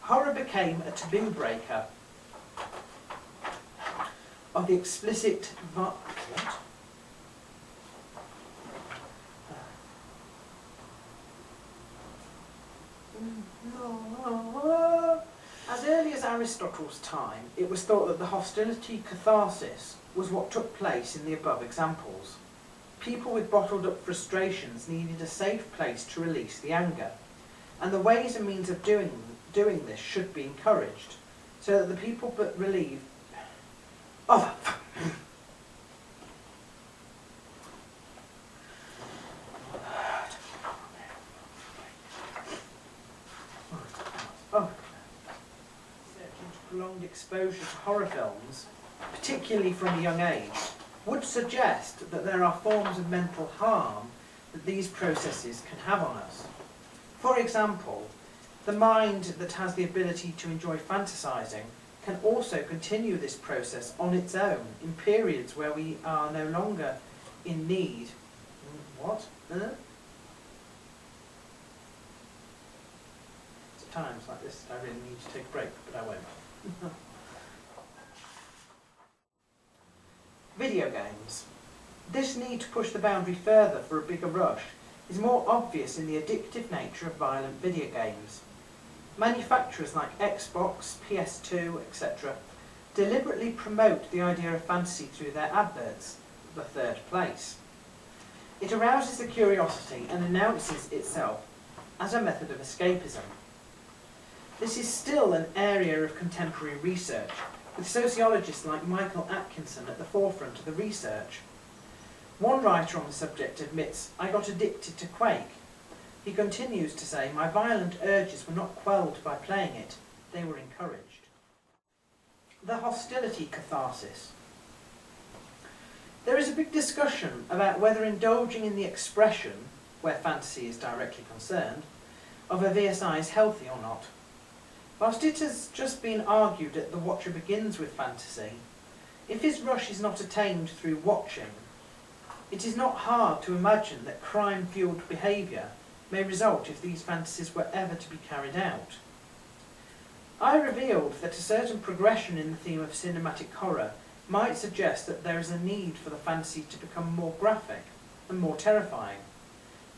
horror became a taboo breaker of the explicit As early as Aristotle's time, it was thought that the hostility catharsis was what took place in the above examples. People with bottled up frustrations needed a safe place to release the anger, and the ways and means of doing this should be encouraged, so that the people relieved prolonged exposure to horror films, particularly from a young age, would suggest that there are forms of mental harm that these processes can have on us. For example, the mind that has the ability to enjoy fantasizing can also continue this process on its own in periods where we are no longer in need. What? At times like this I really need to take a break, but I won't. Video games. This need to push the boundary further for a bigger rush is more obvious in the addictive nature of violent video games. Manufacturers like Xbox, PS2, etc. deliberately promote the idea of fantasy through their adverts, the third place. It arouses the curiosity and announces itself as a method of escapism. This is still an area of contemporary research, with sociologists like Michael Atkinson at the forefront of the research. One writer on the subject admits, "I got addicted to Quake." He continues to say, "My violent urges were not quelled by playing it, they were encouraged." The hostility catharsis. There is a big discussion about whether indulging in the expression, where fantasy is directly concerned, of a VSI is healthy or not. Whilst it has just been argued that the watcher begins with fantasy, if his rush is not attained through watching, it is not hard to imagine that crime-fueled behaviour may result if these fantasies were ever to be carried out. I revealed that a certain progression in the theme of cinematic horror might suggest that there is a need for the fantasy to become more graphic and more terrifying,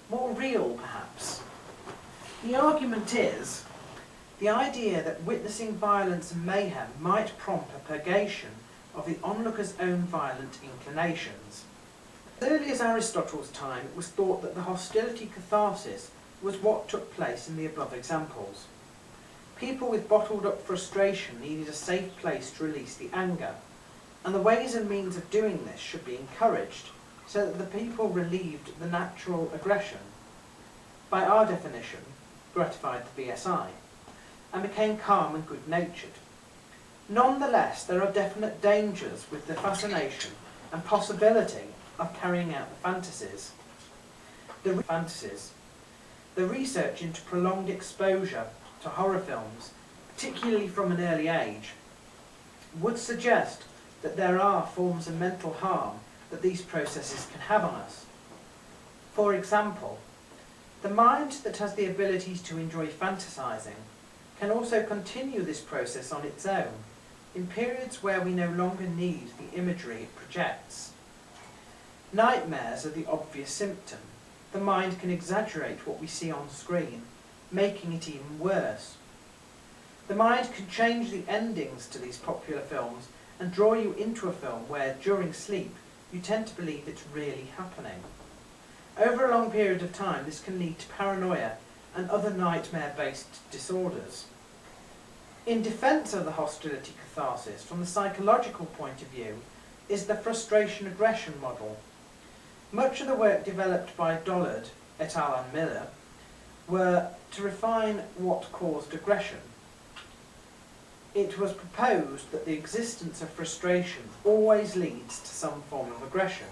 more real perhaps. The argument is the idea that witnessing violence and mayhem might prompt a purgation of the onlooker's own violent inclinations. As early as Aristotle's time, it was thought that the hostility catharsis was what took place in the above examples. People with bottled up frustration needed a safe place to release the anger, and the ways and means of doing this should be encouraged, so that the people relieved the natural aggression, by our definition, gratified the VSI, and became calm and good-natured. Nonetheless, there are definite dangers with the fascination and possibility of carrying out the fantasies. The research into prolonged exposure to horror films, particularly from an early age, would suggest that there are forms of mental harm that these processes can have on us. For example, the mind that has the ability to enjoy fantasizing can also continue this process on its own, in periods where we no longer need the imagery it projects. Nightmares are the obvious symptom. The mind can exaggerate what we see on screen, making it even worse. The mind can change the endings to these popular films and draw you into a film where, during sleep, you tend to believe it's really happening. Over a long period of time, this can lead to paranoia and other nightmare-based disorders. In defence of the hostility catharsis, from the psychological point of view, is the frustration-aggression model. Much of the work developed by Dollard et al. And Miller were to refine what caused aggression. It was proposed that the existence of frustration always leads to some form of aggression,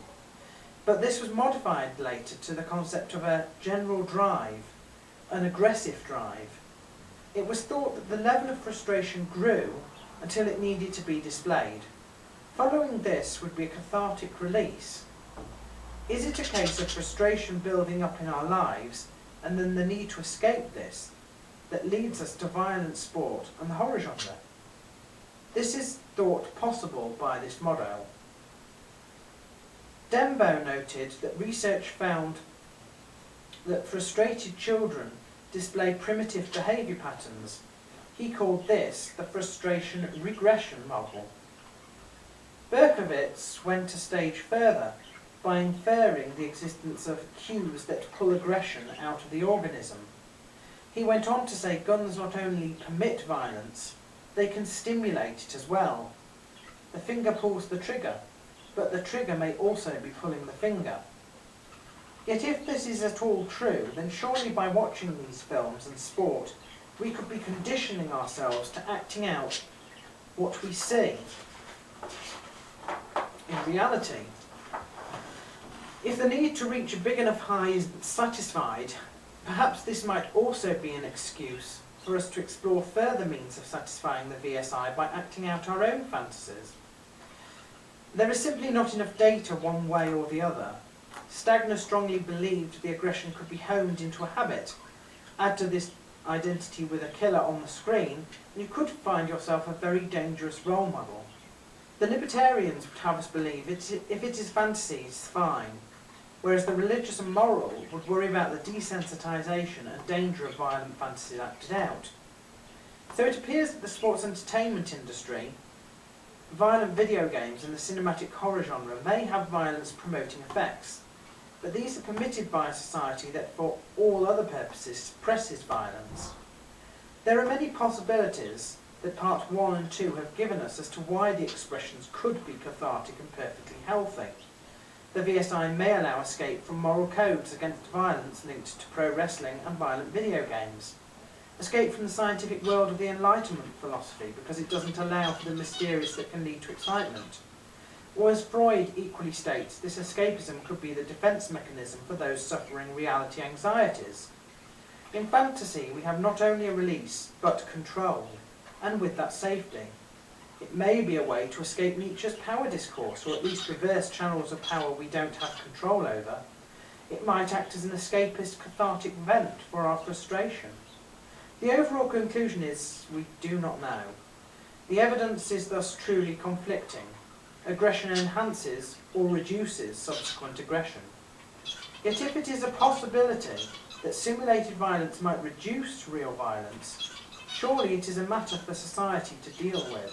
but this was modified later to the concept of a general drive, an aggressive drive. It was thought that the level of frustration grew until it needed to be displayed. Following this would be a cathartic release. Is it a case of frustration building up in our lives and then the need to escape this? that leads us to violent sport and the horror genre. This is thought possible by this model. Dembo noted that research found that frustrated children display primitive behaviour patterns. He called this the frustration regression model. Berkowitz went a stage further by inferring the existence of cues that pull aggression out of the organism. He went on to say guns not only permit violence, they can stimulate it as well. The finger pulls the trigger, but the trigger may also be pulling the finger. Yet if this is at all true, then surely by watching these films and sport, we could be conditioning ourselves to acting out what we see in reality. If the need to reach a big enough high isn't satisfied, perhaps this might also be an excuse for us to explore further means of satisfying the VSI by acting out our own fantasies. There is simply not enough data one way or the other. Stagner strongly believed the aggression could be honed into a habit. Add to this identity with a killer on the screen, and you could find yourself a very dangerous role model. The libertarians would have us believe if it is fantasy, it's fine, whereas the religious and moral would worry about the desensitisation and danger of violent fantasies acted out. So it appears that the sports entertainment industry, violent video games and the cinematic horror genre may have violence-promoting effects, but these are permitted by a society that for all other purposes suppresses violence. There are many possibilities that Part 1 and 2 have given us as to why the expressions could be cathartic and perfectly healthy. The VSI may allow escape from moral codes against violence linked to pro wrestling and violent video games. Escape from the scientific world of the Enlightenment philosophy because it doesn't allow for the mysterious that can lead to excitement. Or as Freud equally states, this escapism could be the defence mechanism for those suffering reality anxieties. In fantasy, we have not only a release, but control, and with that safety. It may be a way to escape Nietzsche's power discourse, or at least reverse channels of power we don't have control over. It might act as an escapist cathartic vent for our frustration. The overall conclusion is, we do not know. The evidence is thus truly conflicting. Aggression enhances or reduces subsequent aggression. Yet if it is a possibility that simulated violence might reduce real violence, surely it is a matter for society to deal with.